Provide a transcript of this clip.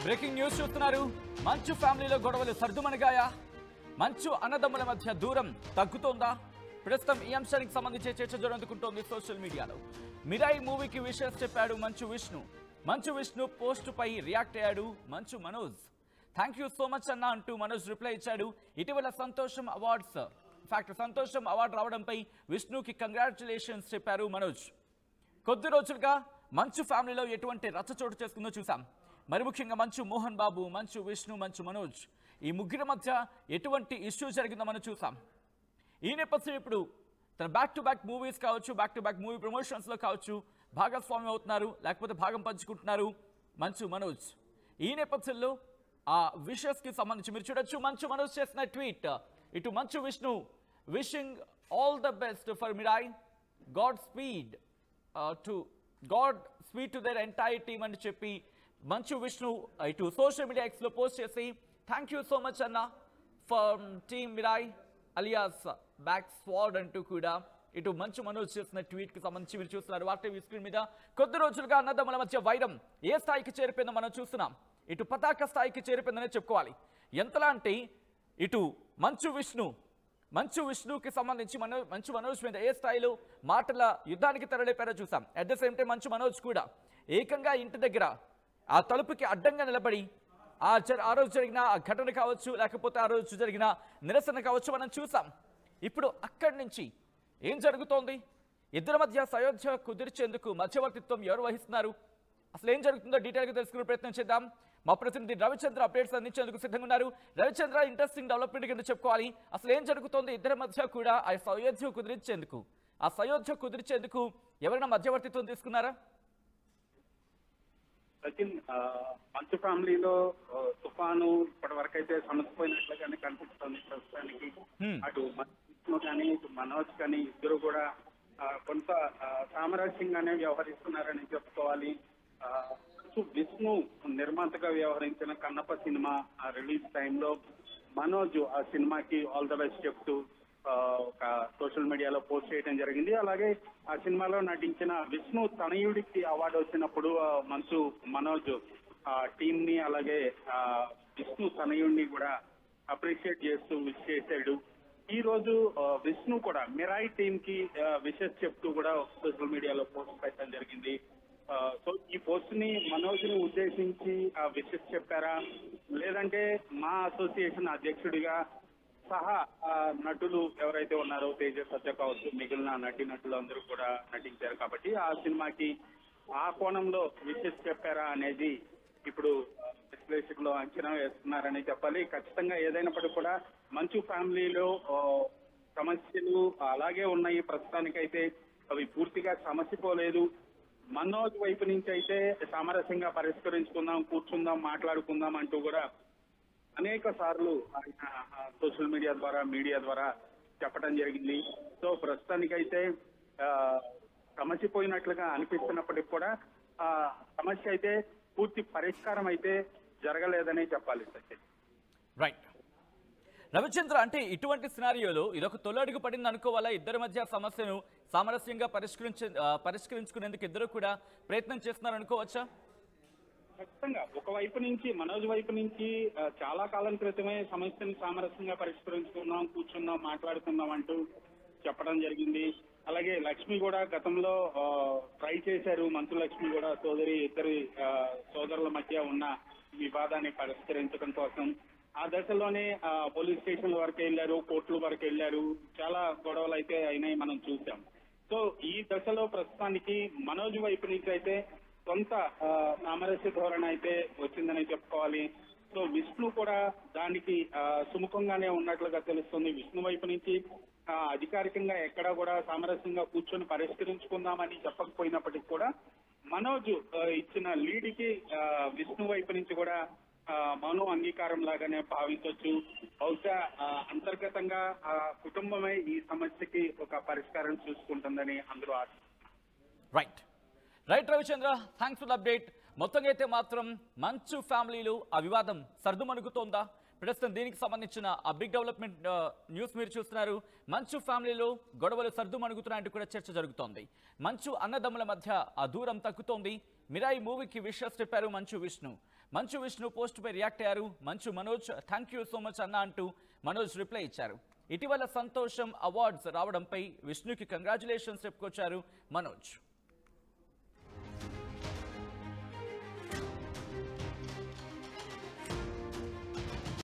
Breaking news చూస్తున్నారు. మంచు ఫ్యామిలీలో గొడవలు సర్దుమణిగాయా? మంచు అన్నదమ్ముల మధ్య దూరం తగ్గుతోందా? ప్రస్తుతం ఈ అంశానికి సంబంధించి చర్చ జరుగుతుంటోంది సోషల్ మీడియాలో. మిరాయి మూవీకి విషెస్ చెప్పాడు మంచు విష్ణు పోస్ట్ పై రియాక్ట్ అయ్యాడు Manchu Manoj. Thank you so much అన్న అంటూ మనోజ్ రిప్లై ఇచ్చాడు. ఇటీవల సంతోషం అవార్డు రావడంపై విష్ణుకి కంగ్రాచులేషన్స్ చెప్పారు మనోజ్. కొద్ది రోజులుగా మంచు ఫ్యామిలీలో ఎటువంటి రచ్చ చోటు చేసుకుందో చూసాం. మరి ముఖ్యంగా మంచు మోహన్ బాబు, మంచు విష్ణు, మంచు మనోజ్ ఈ ముగ్గురి మధ్య ఎటువంటి ఇష్యూ జరిగిందో మనం చూసాం. ఈ నేపథ్యం ఇప్పుడు తన బ్యాక్ టు బ్యాక్ మూవీస్ కావచ్చు, బ్యాక్ టు బ్యాక్ మూవీ ప్రమోషన్స్లో కావచ్చు భాగస్వామ్యం అవుతున్నారు, లేకపోతే భాగం పంచుకుంటున్నారు మంచు మనోజ్. ఈ నేపథ్యంలో ఆ విషెస్కి సంబంధించి మీరు చూడొచ్చు. మంచు మనోజ్ చేసిన ట్వీట్, ఇటు Manchu Vishnu wishing all the best for Mirai, god speed to their entire team అని చెప్పి మంచు విష్ణు ఇటు సోషల్ మీడియా ఎక్స్లో పోస్ట్ చేసి థ్యాంక్ యూ సో మచ్ అన్న ఫర్ టీమ్ మిరాయ్ అలియాస్ బ్యాక్ స్వాడ్ అంటూ కూడా ఇటు మంచు మనోజ్ చేసిన ట్వీట్కి సంబంధించి మీరు చూస్తున్నారు వార్త స్క్రీన్ మీద. కొద్ది రోజులుగా అన్నదమ్ముల మధ్య వైరం ఏ స్థాయికి చేరిపోయిందో మనం చూస్తున్నాం. ఇటు పతాక స్థాయికి చేరిపోయిందనే చెప్పుకోవాలి. ఎంతలా అంటే ఇటు మంచు విష్ణుకి సంబంధించి మంచు మనోజ్ మీద ఏ స్థాయిలో మాటల యుద్ధానికి తెరలేపారో చూసాం. At the same time Manchu Manoj కూడా ఏకంగా ఇంటి దగ్గర ఆ తలుపుకి అడ్డంగా నిలబడి ఆ రోజు జరిగిన ఆ ఘటన కావచ్చు, లేకపోతే ఆ రోజు జరిగిన నిరసన కావచ్చు మనం చూసాం. ఇప్పుడు అక్కడి నుంచి ఏం జరుగుతోంది? ఇద్దరి మధ్య సయోధ్య కుదిర్చేందుకు మధ్యవర్తిత్వం ఎవరు వహిస్తున్నారు? అసలు ఏం జరుగుతుందో డీటెయిల్గా తెలుసుకునే ప్రయత్నం చేద్దాం. మా ప్రతినిధి రవిచంద్ర అప్డేట్స్ అందించేందుకు సిద్ధంగా ఉన్నారు. రవిచంద్ర, ఇంట్రెస్టింగ్ డెవలప్మెంట్ కింద చెప్పుకోవాలి. అసలు ఏం జరుగుతోంది ఇద్దరి మధ్య కూడా ఆ సయోధ్య కుదిర్చేందుకు ఎవరైనా మధ్యవర్తిత్వం తీసుకున్నారా? సచిన్, మంచు ఫ్యామిలీలో తుఫాను ఇప్పటి వరకు అయితే సమసిపోయినట్లుగానే కనిపిస్తుంది ప్రస్తుతానికి. అటు విష్ణు కానీ ఇటు మనోజ్ కానీ ఇద్దరు కూడా కొంత సామరస్యంగానే వ్యవహరిస్తున్నారని చెప్పుకోవాలి. విష్ణు నిర్మాతగా వ్యవహరించిన కన్నప్ప సినిమా రిలీజ్ టైంలో మనోజ్ ఆ సినిమాకి ఆల్ ద బెస్ట్ చెప్తూ ఒక సోషల్ మీడియాలో పోస్ట్ చేయడం జరిగింది. అలాగే ఆ సినిమాలో నటించిన విష్ణు తనయుడికి అవార్డు వచ్చినప్పుడు మంచు మనోజ్ టీమ్ ని అలాగే విష్ణు తనయుడిని కూడా అప్రిషియేట్ చేస్తూ విష్ చేశాడు. ఈ రోజు విష్ణు కూడా మిరాయి టీమ్ కి విషెస్ చెప్తూ కూడా సోషల్ మీడియాలో పోస్ట్ పెట్టడం జరిగింది. సో ఈ పోస్ట్ ని మనోజ్ ని ఉద్దేశించి విషెస్ చెప్పారా, లేదంటే మా అసోసియేషన్ అధ్యక్షుడిగా సహా నటులు ఎవరైతే ఉన్నారో తేజ సత్య కావచ్చు, మిగిలిన నటులు అందరూ కూడా నటించారు కాబట్టి ఆ సినిమాకి ఆ కోణంలో విషెస్ చెప్పారా అనేది ఇప్పుడు విశ్లేషకులు అంచనా వేస్తున్నారని చెప్పాలి. ఖచ్చితంగా ఏదైనప్పటికీ కూడా మంచు ఫ్యామిలీలో సమస్యలు అలాగే ఉన్నాయి. ప్రస్తుతానికైతే అవి పూర్తిగా సమసిపోలేదు. మనోజ్ వైపు నుంచి అయితే సామరస్యంగా పరిష్కరించుకుందాం, కూర్చుందాం, మాట్లాడుకుందాం అంటూ కూడా అనేక సార్లు ఆయన సోషల్ మీడియా ద్వారా చెప్పడం జరిగింది. సో ప్రస్తుతానికైతే సమస్యపోయినట్లుగా అనిపిస్తున్నప్పటికీ కూడా ఆ సమస్య అయితే పూర్తి పరిష్కారం అయితే జరగలేదనే చెప్పాలి. రైట్ రవిచంద్ర, అంటే ఇటువంటి సినారియోలో ఇదొక తొలడుగు పడింది అనుకోవాలా? ఇద్దరి మధ్య సమస్యను సామరస్యంగా పరిష్కరించుకునేందుకు ఇద్దరు కూడా ప్రయత్నం చేస్తున్నారు అనుకోవచ్చా? ఖచ్చితంగా ఒకవైపు నుంచి మనోజ్ వైపు నుంచి చాలా కాలం క్రితమే సమస్యను సామరస్యంగా పరిష్కరించుకుందాం, కూర్చుందాం, మాట్లాడుకుందాం అంటూ చెప్పడం జరిగింది. అలాగే లక్ష్మి కూడా గతంలో ట్రై చేశారు. మంచు లక్ష్మి కూడా ఇద్దరి సోదరుల మధ్య ఉన్న వివాదాన్ని పరిష్కరించడం కోసం ఆ దశలోనే పోలీస్ స్టేషన్ల వరకు వెళ్లారు, కోర్టుల వరకు వెళ్లారు. చాలా గొడవలు అయితే అయినాయి మనం చూసాం. సో ఈ దశలో ప్రస్తుతానికి మనోజ్ వైపు నుంచి అయితే కొంత సామరస్య ధోరణి అయితే వచ్చిందని చెప్పుకోవాలి. సో విష్ణు కూడా దానికి సుముఖంగానే ఉన్నట్లుగా తెలుస్తుంది. విష్ణు వైపు నుంచి అధికారికంగా ఎక్కడా కూడా సామరస్యంగా కూర్చొని పరిష్కరించుకుందామని చెప్పకపోయినప్పటికీ కూడా మనోజ్ ఇచ్చిన లీడ్ కి విష్ణు వైపు నుంచి కూడా మౌనం అంగీకారం లాగానే భావించవచ్చు. బహుశా అంతర్గతంగా కుటుంబమే ఈ సమస్యకి ఒక పరిష్కారం చూసుకుంటుందని అందరూ right Ravichandra, thanks for the update. మొత్తంగా అయితే మాత్రం మంచు ఫ్యామిలీలో ఆ వివాదం సర్దుమణుగుతోందా? ప్రస్తుతం దీనికి సంబంధించిన ఆ బిగ్ డెవలప్మెంట్ న్యూస్ మీరు చూస్తున్నారు. మంచు ఫ్యామిలీలో గొడవలు సర్దుమణుగుతున్నాయంటూ కూడా చర్చ జరుగుతోంది. మంచు అన్నదమ్ముల మధ్య ఆ దూరం తగ్గుతోంది. మిరాయి మూవీకి విషెస్ చెప్పారు మంచు విష్ణు పోస్ట్ పై రియాక్ట్ అయ్యారు. Manchu Manoj thank you so much అన్న అంటూ మనోజ్ రిప్లై ఇచ్చారు. ఇటీవల సంతోషం అవార్డ్స్ రావడంపై విష్ణుకి కంగ్రాచులేషన్స్ చెప్పుకొచ్చారు మనోజ్.